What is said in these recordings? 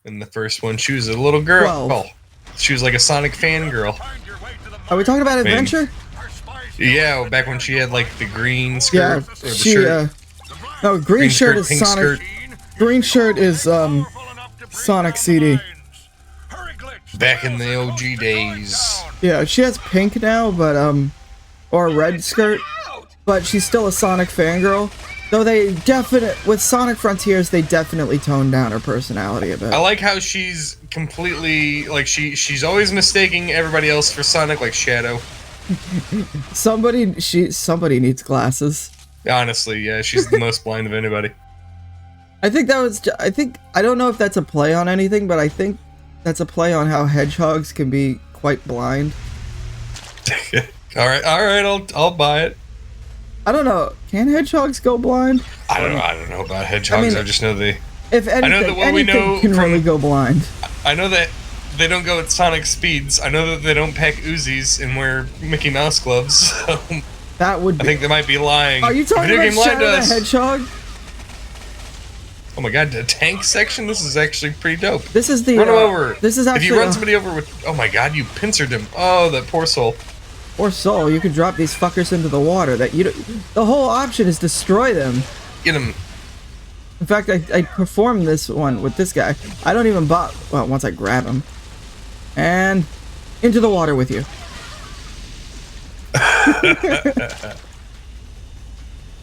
In the first one, she was a little girl. 12. She was like a Sonic fangirl. Are we talking about Adventure? Yeah, back when she had like the green skirt. Yeah, or the she, shirt. no, green shirt is pink Sonic. skirt. Green shirt is, Sonic CD. Back in the OG days. Yeah, she has pink now, but, or a red skirt, but she's still a Sonic fangirl. Though with Sonic Frontiers, they definitely toned down her personality a bit. I like how she's completely, like, she's always mistaking everybody else for Sonic, like Shadow. Somebody needs glasses. Honestly, yeah, she's the most blind of anybody. I don't know if that's a play on anything, but I think that's a play on how hedgehogs can be quite blind. Alright, I'll buy it. I don't know. Can hedgehogs go blind? I don't know about hedgehogs. I just know they. If anything, I know that what we know can really go blind. I know that they don't go at Sonic speeds. I know that they don't pack Uzis and wear Mickey Mouse gloves. So that would. I think they might be lying. Are you talking about Shadow the Hedgehog? Oh my god, the tank section. This is actually pretty dope. This is the run him over. This is actually if you run somebody over with. Oh my god, you pincered him. Oh, that poor soul. Or soul, you could drop these fuckers into the water. The whole option is destroy them. Get him. In fact, I performed this one with this guy. I don't even bother. Well, once I grab him, and into the water with you.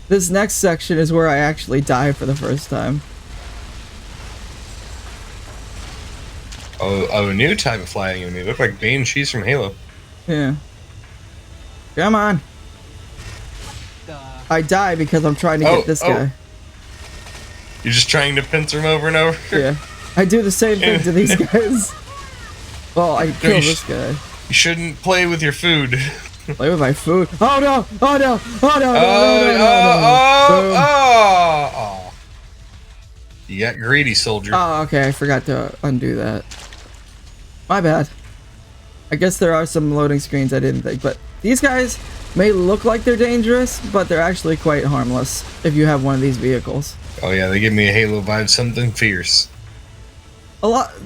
This next section is where I actually die for the first time. Oh, a new type of flying enemy. Look like Banshees from Halo. Yeah. Come on. I die because I'm trying to get this guy. You're just trying to pincer him over and over? Yeah. I do the same thing to these guys. Well, I kill this guy. You shouldn't play with your food. Play with my food? Oh no! Oh no! Oh no! Oh! You got greedy, soldier. Oh, okay. I forgot to undo that. My bad. I guess there are some loading screens I didn't think, but these guys may look like they're dangerous, but they're actually quite harmless if you have one of these vehicles. Oh yeah, they give me a Halo vibe, something fierce.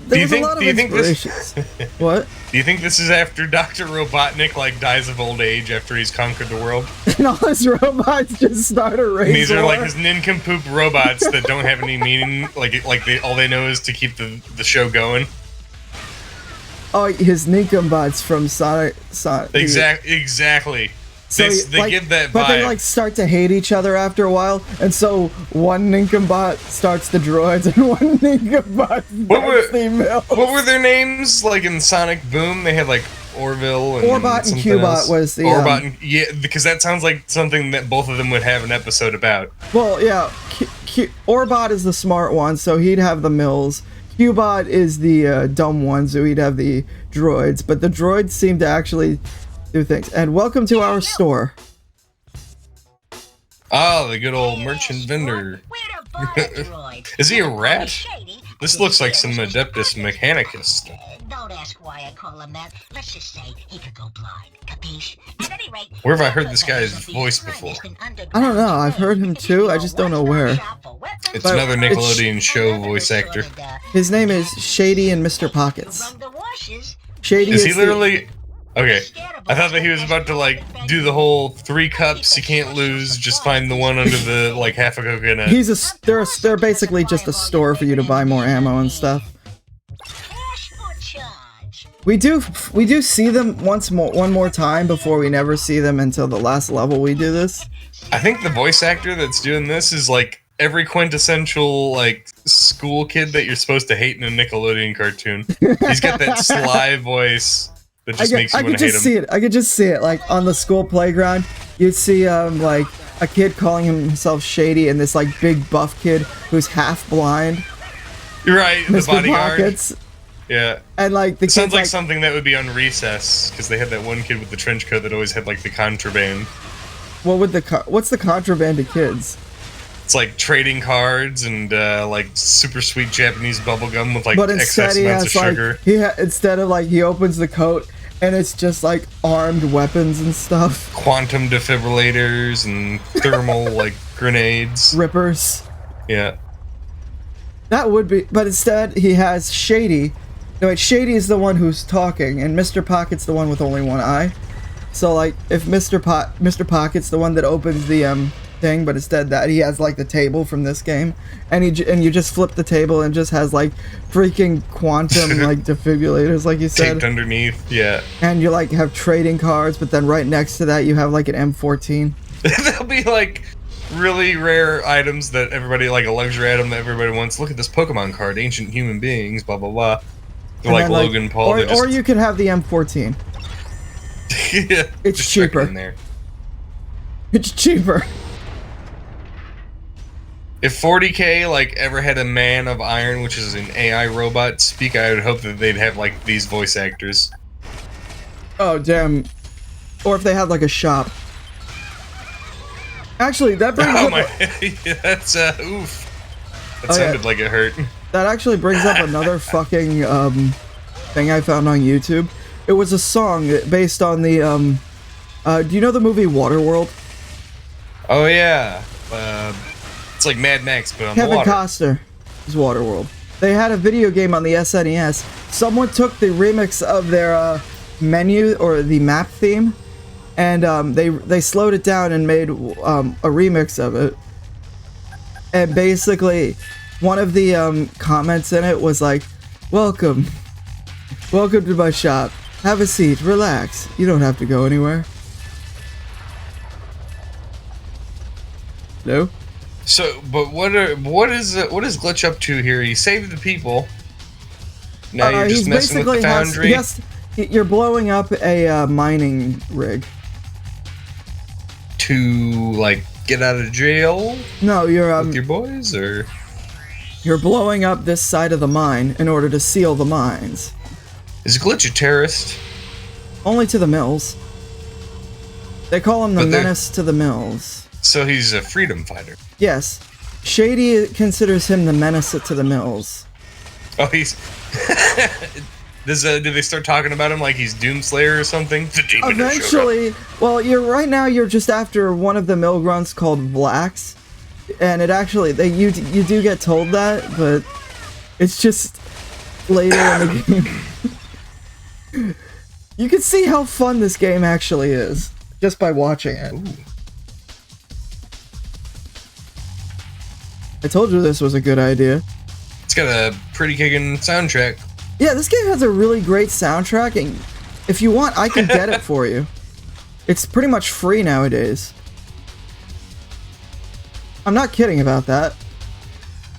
There's a lot of inspirations. What? Do you think this is after Dr. Robotnik like dies of old age after he's conquered the world? And all his robots just start a race. And these are war? like his nincompoop robots that don't have any meaning. All they know is to keep the show going. Oh, his nincobots from Sonic. Exactly. So they give that vibe. But they like start to hate each other after a while, and so one nincobot starts the droids, and one nincobot starts the mills. What were their names? Like in Sonic Boom, they had like Orville and Orbot and Cubot was the Orbot. Yeah, because that sounds like something that both of them would have an episode about. Well, yeah, Orbot is the smart one, so he'd have the mills. Cubot is the dumb one, so he'd have the droids. But the droids seem to actually do things. And welcome to our store. Oh, the good old merchant vendor. Is he a rat? This looks like some Adeptus Mechanicus. Don't ask why I call him that. Let's just say he could go blind. Capiche? At any rate, where have I heard this guy's voice before? I don't know. I've heard him too. I just don't know where. It's another Nickelodeon show voice actor. His name is Shady and Mr. Pockets. Shady is he literally... Okay, I thought that he was about to like do the whole 3 cups you can't lose, just find the one under the like half a coconut. They're basically just a store for you to buy more ammo and stuff. We do see them one more time before we never see them until the last level we do this. I think the voice actor that's doing this is like every quintessential like school kid that you're supposed to hate in a Nickelodeon cartoon. He's got that sly voice. That just makes you want to hate him. I could just see it, like on the school playground. You'd see like a kid calling himself Shady, and this like big buff kid who's half blind. You're right, the Mr. bodyguard. Pockets. Yeah. And like the it sounds like something that would be on Recess, because they had that one kid with the trench coat that always had like the contraband. What's the contraband to kids? It's like trading cards and like super sweet Japanese bubblegum with like but excess amounts of sugar. Instead of like he opens the coat and it's just like armed weapons and stuff. Quantum defibrillators and thermal like grenades. Rippers. Yeah. That would be, but instead he has Shady. No, wait, Shady is the one who's talking, and Mr. Pocket's the one with only one eye. So, like, if Mr. Pocket's the one that opens the thing, but instead that he has like the table from this game, and you just flip the table and just has like freaking quantum like defibrillators, like you said, taped underneath. Yeah. And you like have trading cards, but then right next to that you have like an M14. There'll be like really rare items that everybody, like a luxury item that everybody wants. Look at this Pokemon card, ancient human beings, blah blah blah. They're like Logan Paul. Or you could have the M14. Yeah, it's cheaper. In there. It's cheaper. If 40K like ever had a Man of Iron, which is an AI robot, speak, I would hope that they'd have like these voice actors. Oh damn! Or if they had like a shop. Actually, that brings up. My, that's oof. That sounded like it hurt. That actually brings up another fucking thing I found on YouTube. It was a song based on the do you know the movie Waterworld? Oh yeah. It's like Mad Max, but on the water. Kevin Costner is Waterworld. They had a video game on the SNES. Someone took the remix of their menu or the map theme, and they slowed it down and made a remix of it. And basically, one of the comments in it was like, "Welcome to my shop. Have a seat. Relax. You don't have to go anywhere." No. So, but what is Glitch up to here? He saved the people. Now you're just messing with the foundry. Yes, you're blowing up a mining rig. To like get out of jail? No, you're with your boys, or you're blowing up this side of the mine in order to seal the mines. Is Glitch a terrorist? Only to the mills. They call him the menace to the mills. So he's a freedom fighter. Yes. Shady considers him the menace to the mills. Oh, he's... Did they start talking about him like he's Doomslayer or something? Eventually, well, you're just after one of the mill grunts called Blacks. And it actually, you do get told that, but it's just later in the game. You can see how fun this game actually is, just by watching it. Ooh. I told you this was a good idea. It's got a pretty kicking soundtrack. Yeah, this game has a really great soundtrack, and if you want, I can get it for you. It's pretty much free nowadays. I'm not kidding about that.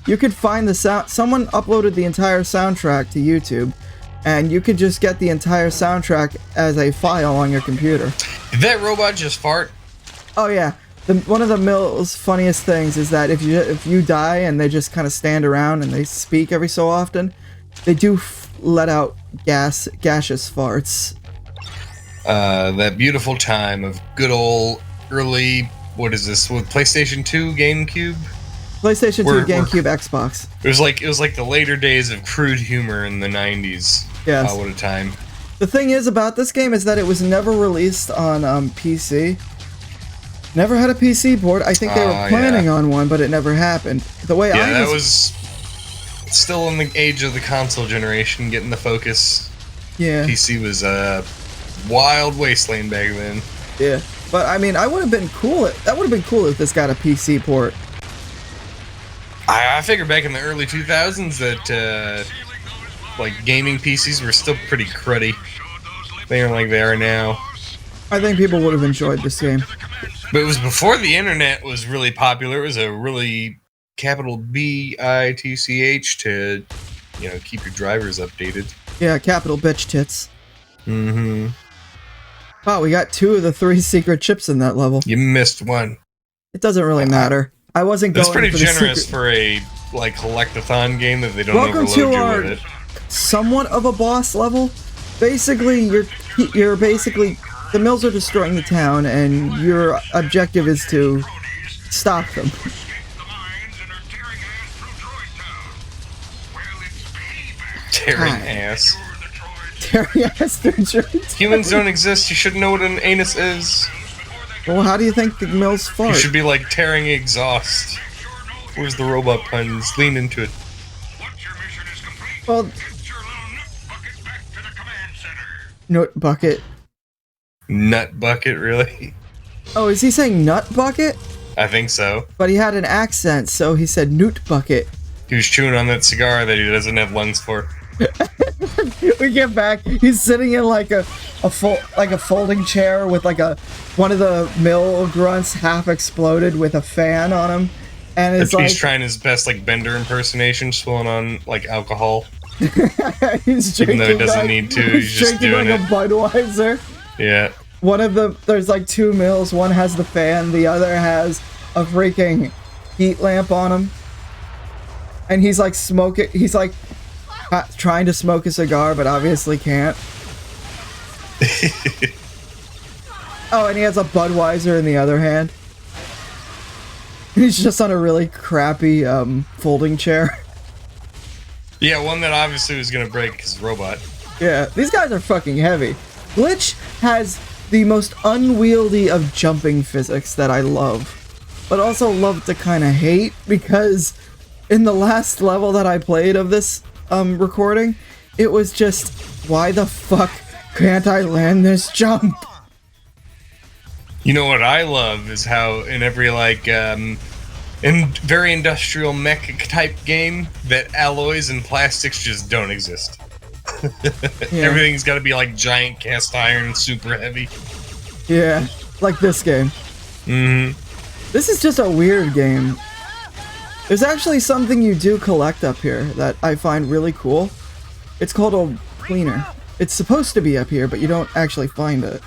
You could find the sound. Someone uploaded the entire soundtrack to YouTube, and you could just get the entire soundtrack as a file on your computer. Did that robot just fart? Oh yeah. One of the mill's funniest things is that if you die and they just kind of stand around and they speak every so often, they do let out gaseous farts. That beautiful time of good old early, what is this, with PlayStation 2, GameCube? PlayStation 2, GameCube, Xbox. It was like the later days of crude humor in the 90s. Yes. What a time. The thing is about this game is that it was never released on PC. Never had a PC port. I think they were planning on one, but it never happened. The way that was still in the age of the console generation, getting the focus. Yeah. PC was a wild wasteland back then. Yeah, but I mean, that would have been cool if this got a PC port. I figured back in the early 2000s that like gaming PCs were still pretty cruddy. They aren't like they are now. I think people would have enjoyed this game. But it was before the internet was really popular. It was a really capital BITCH to, keep your drivers updated. Yeah, capital bitch tits. Mm-hmm. Wow, we got 2 of the 3 secret chips in that level. You missed one. It doesn't really matter. I wasn't going for the secret. That's pretty generous for a collectathon game that they don't overload you with it. Somewhat of a boss level. Basically, you're basically the mills are destroying the town, and your objective is to stop them. Tearing ass. Tearing ass through Droid. Humans don't exist. You should know what an anus is. Well, how do you think the mills fart? You should be like tearing exhaust. Where's the robot puns? Lean into it. Well, Get your little nut bucket back to the command center. nut bucket. Nut bucket, really? Oh, is he saying nut bucket? I think so. But he had an accent, so he said newt bucket. He was chewing on that cigar that he doesn't have lungs for. We get back. He's sitting in like a folding chair with like one of the mill grunts half exploded with a fan on him, and it's He's like trying his best like Bender impersonation, swilling on like alcohol, he's even though he drinking, doesn't like, need to. He's just drinking doing like it. a Budweiser. Yeah. One of there's like two mills. One has the fan, the other has a freaking heat lamp on him, and he's like smoking. He's like trying to smoke a cigar, but obviously can't. Oh, and he has a Budweiser in the other hand. He's just on a really crappy folding chair. Yeah, one that obviously was gonna break because robot. Yeah, these guys are fucking heavy. Glitch has the most unwieldy of jumping physics that I love, but also love to kind of hate, because in the last level that I played of this recording, it was just, why the fuck can't I land this jump? You know what I love is how in every like in very industrial mech type game that alloys and plastics just don't exist. Yeah. Everything's got to be like giant cast iron, super heavy. Yeah, like this game. This is just a weird game. There's actually something you do collect up here that I find really cool. It's called a cleaner. It's supposed to be up here, but you don't actually find it.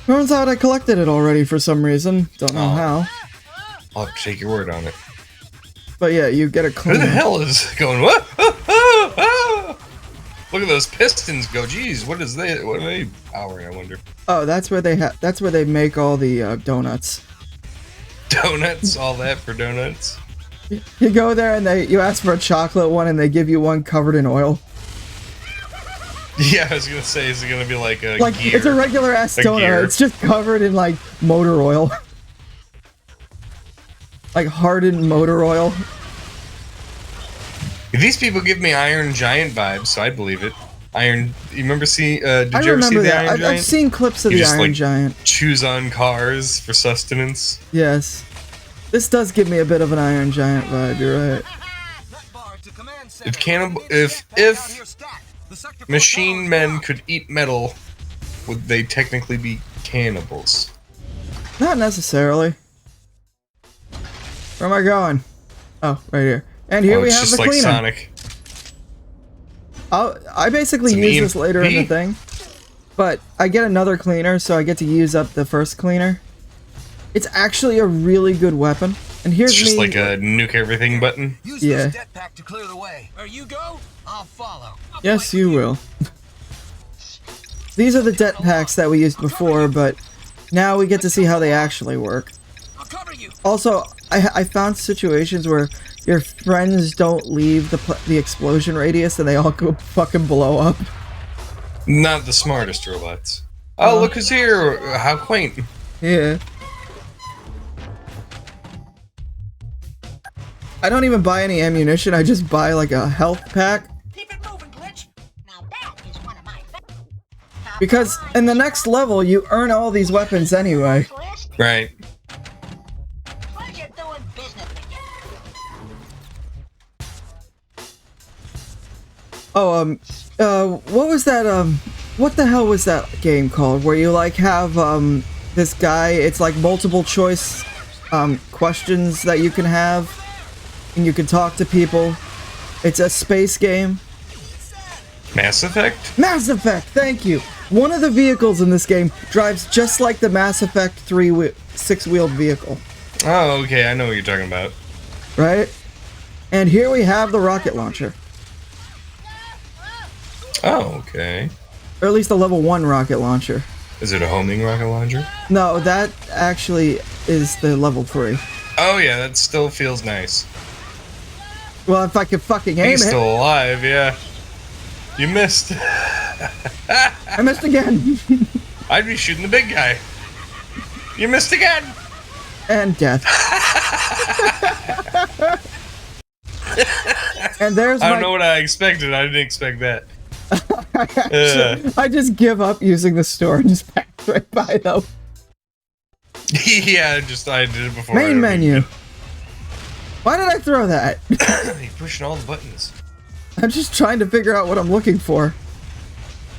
Turns out I collected it already for some reason. Don't know how. I'll have to take your word on it. But yeah, you get a Who cleaner. the hell is going? What? Look at those pistons go. Jeez, what are they powering? I wonder. Oh, that's where they make all the donuts. Donuts, all that for donuts. You go there and you ask for a chocolate one, and they give you one covered in oil. Yeah, I was gonna say, is it gonna be like a Like, gear? it's a regular ass donut. gear. It's just covered in like motor oil. Like hardened motor oil. These people give me Iron Giant vibes, so I believe it. Iron. You remember did you I ever see remember the that. Iron Giant? I've seen clips of You the just, Iron like, Giant. Choose on cars for sustenance. Yes. This does give me a bit of an Iron Giant vibe, you're right. If machine men could eat metal, would they technically be cannibals? Not necessarily. Where am I going? Oh, right here. And here we it's have just the like cleaner. Sonic. I basically It's an use this later in the EMP. thing. But I get another cleaner, so I get to use up the first cleaner. It's actually a really good weapon. And here's It's just me. like a nuke everything button. Use Yeah. this jetpack to clear the way. Where you go, I'll follow. Yes, you will. These are the det packs that we used before, but now we get to see how they actually work. I'll cover you. Also, I found situations where your friends don't leave the explosion radius and they all go fucking blow up. Not the smartest robots. Oh, look who's here! How quaint. Yeah. I don't even buy any ammunition, I just buy like a health pack. Keep it moving, Glitch. Now that is one of my Because in the next level, you earn all these weapons anyway. list. Right. Pleasure doing business with you. Oh, what was that, what the hell was that game called? Where you, like, have, this guy, it's like multiple choice, questions that you can have, and you can talk to people. It's a space game. Mass Effect? Mass Effect, thank you! One of the vehicles in this game drives just like the Mass Effect 3 six-wheeled vehicle, Oh, okay, I know what you're talking about. right? And here we have the rocket launcher. Oh, okay. Or at least the level 1 rocket launcher. Is it a homing rocket launcher? No, that actually is the level 3. Oh yeah, that still feels nice. Well, if I could fucking aim He's it. still alive, yeah. You missed. I missed again. I'd be shooting the big guy. You missed again. And death. And there's I my... don't know what I expected. I didn't expect that. I just give up using the store and just pass right by though. Yeah, I did it before. Main menu. Why did I throw that? You're pushing all the buttons. I'm just trying to figure out what I'm looking for.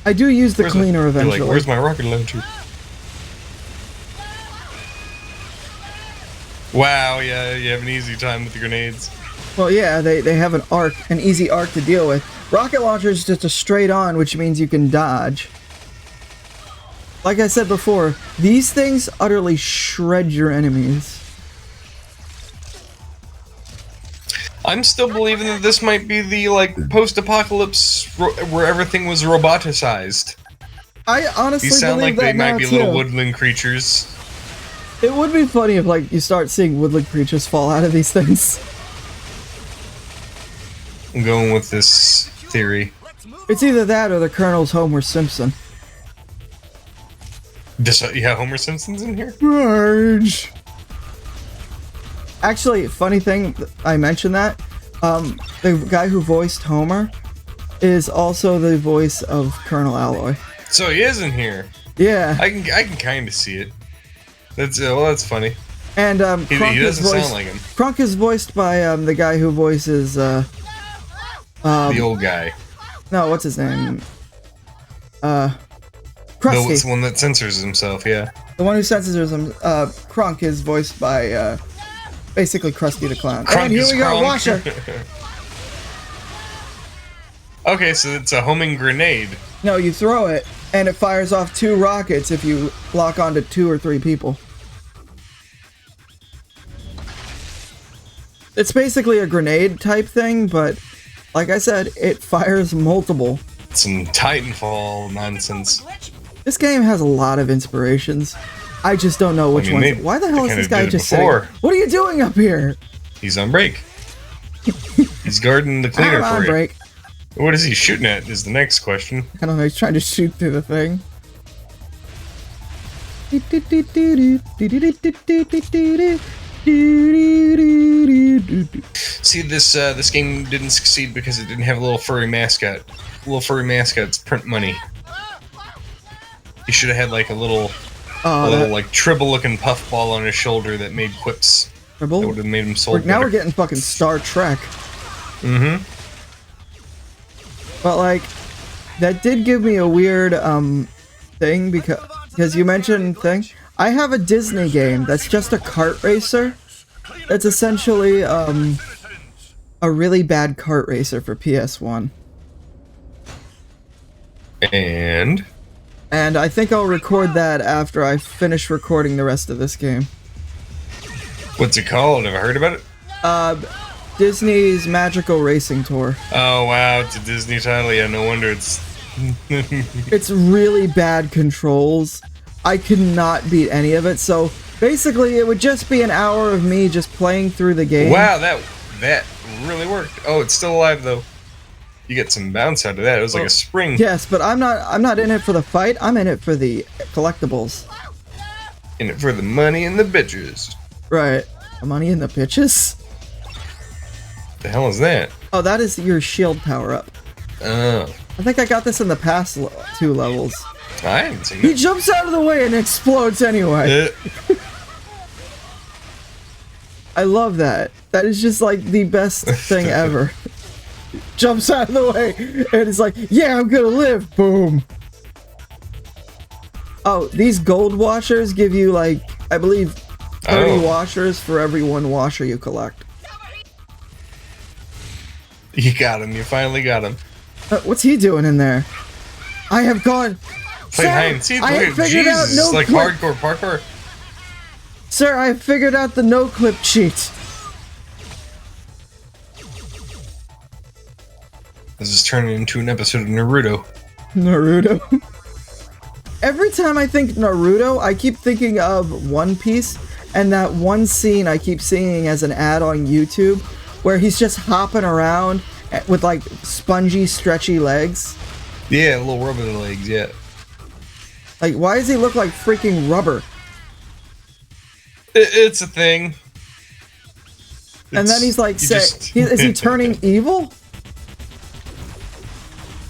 I do use the cleaner eventually. Like, where's my rocket launcher? Wow, yeah, you have an easy time with the grenades. Well, yeah, they have an easy arc to deal with. Rocket launcher is just a straight on, which means you can dodge. Like I said before, these things utterly shred your enemies. I'm still believing that this might be the, like, post-apocalypse where everything was roboticized. I honestly These sound believe like they that might now be too. little woodland creatures. It would be funny if, like, you start seeing woodland creatures fall out of these things. I'm going with this theory. It's either that or the Colonel's Homer Simpson. Yeah, Homer Simpson's in here? Marge. Actually, funny thing, I mentioned that. The guy who voiced Homer is also the voice of Colonel Alloy. So he is in here. Yeah. I can kind of see it. That's well, that's funny. And He Krunk is doesn't voiced, sound like him. Krunk is voiced by the guy who voices The old guy. no, what's his name? The Krusty. one that censors himself, yeah. The one who censors him. Krunk is voiced by basically Krusty the Clown. Krunk And here is we go, Krunk. Washer. Okay, so it's a homing grenade. No, you throw it, and it fires off 2 rockets if you lock onto 2 or 3 people. It's basically a grenade type thing, but like I said, it fires multiple. Some Titanfall nonsense. This game has a lot of inspirations. I just don't know which ones. Why the hell is this guy just saying? What are you doing up here? He's on break. He's guarding the cleaner I'm on for you. break. What is he shooting at is the next question. I don't know, he's trying to shoot through the thing. See, this game didn't succeed because it didn't have a little furry mascot. Little furry mascots print money. He should have had like a little like Tribble-looking puffball on his shoulder that made quips. Tribble? That would have made him sold Now better. we're getting fucking Star Trek. Mm-hmm. But like, that did give me a weird thing because you mentioned thing. I have a Disney game that's just a kart racer. That's essentially a really bad kart racer for PS1. And I think I'll record that after I finish recording the rest of this game. what's it called? Have I heard about it? Disney's Magical Racing Tour. Oh wow, it's a Disney title. Yeah, no wonder it's. It's really bad controls. I could not beat any of it, so basically it would just be an hour of me just playing through the game. Wow, that really worked. Oh, it's still alive though. You get some bounce out of that. It was like a spring. Yes, but I'm not in it for the fight. I'm in it for the collectibles. In it for the money and the bitches. Right. The money in the bitches? The hell is that? Oh, that is your shield power up. Oh, I think I got this in the past 2 levels. I haven't seen He it. jumps out of the way and explodes anyway. I love that. That is just like the best thing ever. Jumps out of the way and it's like, yeah, I'm gonna live. Boom. Oh, these gold washers give you like, I believe, 30 washers for every 1 washer you collect. You got him. You finally got him. What's he doing in there? I have gone. Playing hide and seek. I Look have at figured out Jesus, no like clip. hardcore parkour. Sir, I have figured out the no clip cheat. This is turning into an episode of Naruto. Naruto. Every time I think Naruto, I keep thinking of One Piece, and that one scene I keep seeing as an ad on YouTube, where he's just hopping around with like spongy, stretchy legs. Yeah, little rubber legs. Yeah. Like, why does he look like freaking rubber? It's a thing. And then he's like, is he turning evil?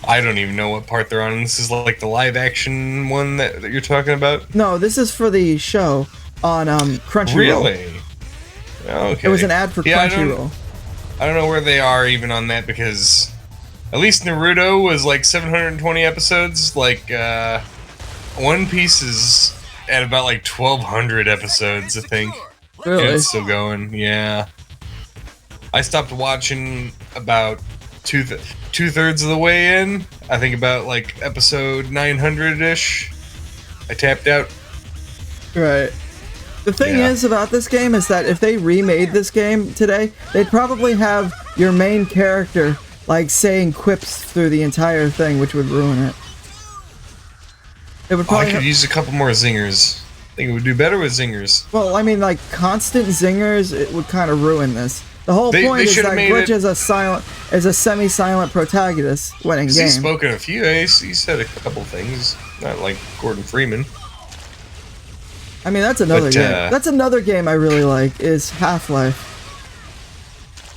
I don't even know what part they're on. This is like the live action one that you're talking about? No, this is for the show on Crunchyroll. Really? Okay. It was an ad for Crunchyroll. I don't know where they are even on that, because at least Naruto was like 720 episodes. Like, One Piece is at about like 1,200 episodes, I think. Really? And it's still going, yeah. I stopped watching about two-thirds of the way in. I think about like episode 900-ish. I tapped out. Right. The thing Yeah. is about this game is that if they remade this game today, they'd probably have your main character like saying quips through the entire thing, which would ruin it. It would Oh, I probably could use a couple more zingers. I think it would do better with zingers. well, I mean, like constant zingers, it would kind of ruin this. The whole They point is should've that made Glitch it- is a semi-silent protagonist when in 'Cause game. he's spoken a few. He said a couple things, not like Gordon Freeman. I mean, that's another But, game. That's another game I really like is Half-Life.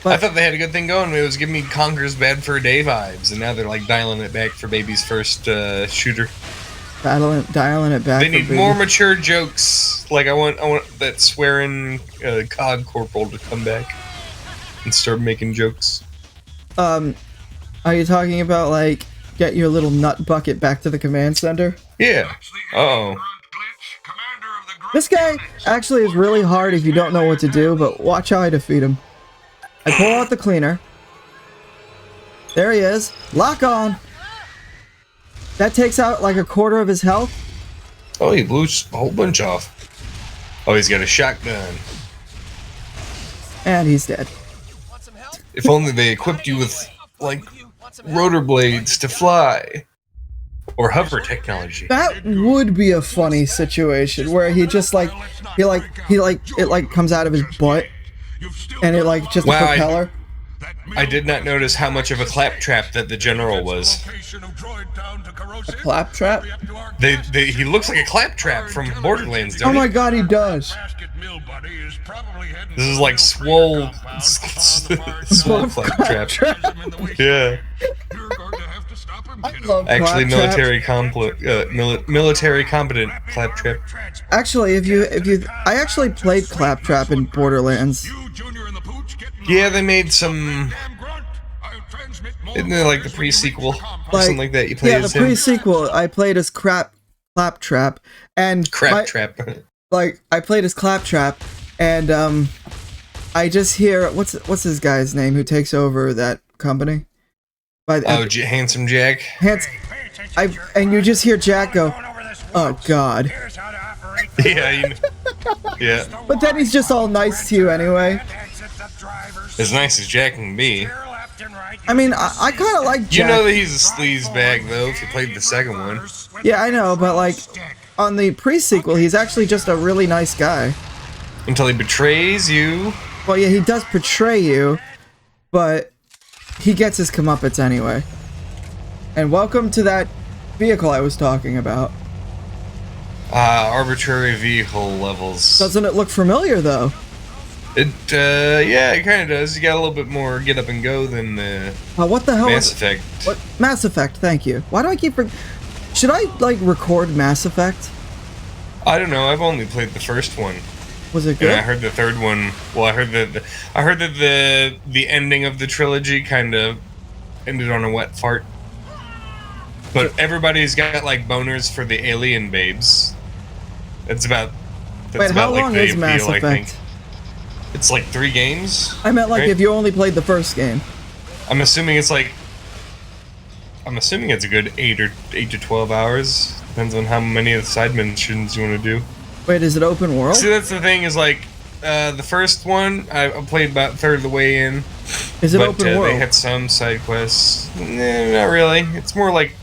I thought they had a good thing going. It was giving me Conker's Bad Fur Day vibes, and now they're like dialing it back for baby's first shooter. Dialing it back. They for need baby. more mature jokes. Like I want that swearing COD corporal to come back and start making jokes. Are you talking about like get your little nut bucket back to the command center? Yeah. Oh. This guy actually is really hard if you don't know what to do, but watch how I defeat him. I pull out the cleaner. There he is. Lock on. That takes out like a quarter of his health. Oh, he blew a whole bunch off. Oh, he's got a shotgun. And he's dead. If only they equipped you with like rotor blades to fly. Or hover technology. That would be a funny situation where he just like it like comes out of his butt and it like just Wow, a propeller. I did not notice how much of a claptrap that the general was. A claptrap? He looks like a claptrap from Borderlands, don't Oh my he? god, he does. This is like swole claptrap. Yeah. I love Actually, claptrap. military competent claptrap. Actually, I actually played Claptrap in Borderlands. Yeah, they made some. Isn't it like the pre-sequel or something like that? You played yeah, the as him? pre-sequel. I played as Claptrap, and Claptrap. like I played as Claptrap, and I just hear what's his guy's name who takes over that company? Handsome Jack. And you just hear Jack go, "Oh God." Yeah, yeah. But then he's just all nice to you anyway. As nice as Jack can be. I mean, I kind of like Jack. You know that he's a sleaze bag, though, if you played the second one. Yeah, I know, but like, on the pre-sequel, he's actually just a really nice guy. Until he betrays you. Well, yeah, he does betray you, but he gets his comeuppance anyway. And welcome to that vehicle I was talking about. Arbitrary vehicle levels. Doesn't it look familiar, though? Yeah, it kind of does. You got a little bit more get up and go than What the hell Mass is... Effect. What? Mass Effect, thank you. Why do I keep... Should I, like, record Mass Effect? I don't know. I've only played the first one. Was it And good? I heard the third one. Well, I heard that the ending of the trilogy kind of ended on a wet fart. But everybody's got like boners for the alien babes. That's about. Wait, how long the is Mass appeal, I think. Effect? It's like 3 games. I meant like right? if you only played the first game. I'm assuming it's like. I'm assuming it's a good 8 to 12 hours. Depends on how many of the side missions you want to do. Wait, is it open world? See, that's the thing is like, the first one I played about a third of the way in. Is it but, open They world? had some side quests. Nah, not really. It's more like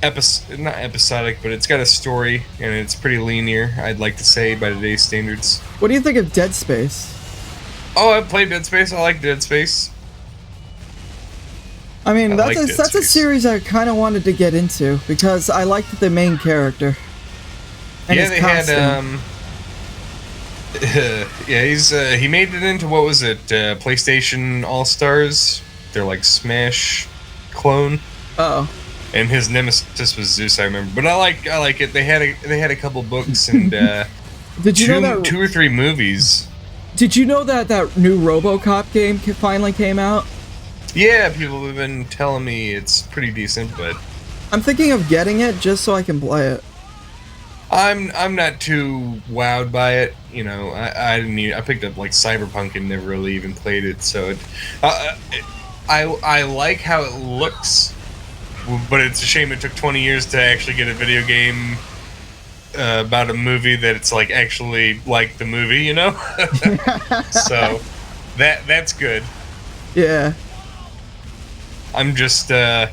not episodic, but it's got a story and it's pretty linear. I'd like to say by today's standards. What do you think of Dead Space? Oh, I played Dead Space. I like Dead Space. I mean, I that's like a Dead that's a Space. series I kind of wanted to get into because I liked the main character. And Yeah, his they costume. had yeah, he made it into what was it? PlayStation All Stars. They're like Smash clone. Oh. And his nemesis was Zeus, I remember. But I like it. They had a couple books and Did you know that? 2 or 3 movies. Did you know that that new RoboCop game finally came out? Yeah, people have been telling me it's pretty decent, but I'm thinking of getting it just so I can play it. I'm not too wowed by it. You know, I picked up like Cyberpunk and never really even played it. So I like how it looks, but it's a shame it took 20 years to actually get a video game about a movie that it's like actually like the movie, you know. So that's good. Yeah. I'm just I've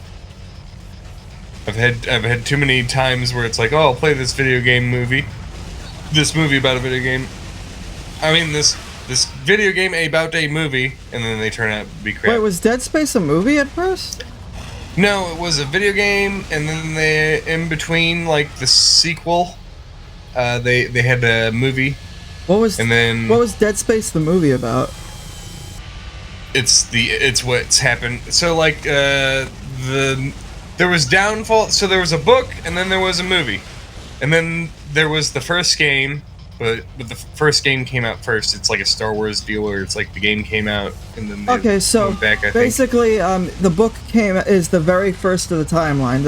had too many times where it's like, oh, I'll play this video game movie, this movie about a video game. I mean, this video game about a movie, and then they turn out to be crap. Wait, was Dead Space a movie at first? No, it was a video game, and then they in between like the sequel, they had a movie. What was Dead Space the movie about? It's what's happened. So like there was Downfall. So there was a book, and then there was a movie, and then there was the first game. But the first game came out first. It's like a Star Wars deal where it's like the game came out and then okay. So back, I basically, the book is the very first of the timeline.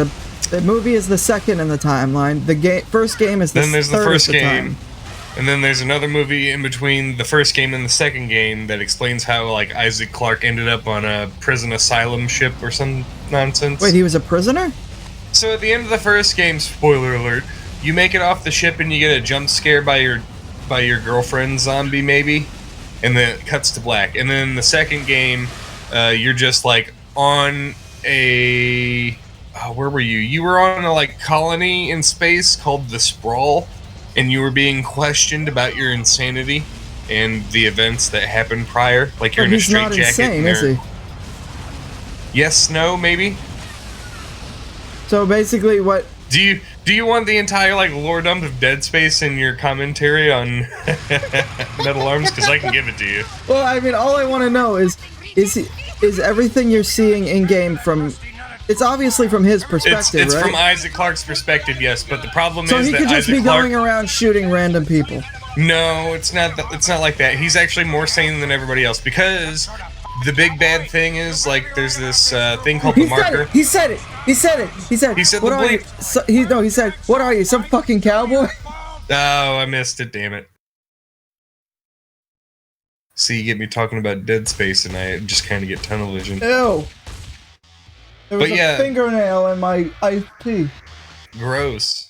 The movie is the second in the timeline. The first game is the then there's third the first of the game, time. and then there's another movie in between the first game and the second game that explains how like Isaac Clarke ended up on a prison asylum ship or some nonsense. Wait, he was a prisoner? So at the end of the first game, spoiler alert, you make it off the ship and you get a jump scare by your girlfriend zombie maybe, and then it cuts to black. And then the second game, you're just like on a where were you? You were on a like colony in space called the Sprawl, and you were being questioned about your insanity and the events that happened prior. Like you're in a straitjacket. He's not insane, is he? Yes, no, maybe. So basically, what? Do you want the entire like lore dump of Dead Space in your commentary on Metal Arms? Because I can give it to you. Well, I mean, all I want to know is everything you're seeing in game from? It's obviously from his perspective, it's right? from Isaac Clarke's perspective, yes. But the problem is that he could just Isaac be Clarke, going around shooting random people. No, it's not. It's not like that. He's actually more sane than everybody else because the big bad thing is like there's this thing called the marker. He said it. He said the what are you? bleep. He said, what are you, some fucking cowboy? Oh, I missed it. Damn it. See, you get me talking about Dead Space, and I just kind of get tunnel vision. Ew. There was a fingernail in my iced tea. Gross.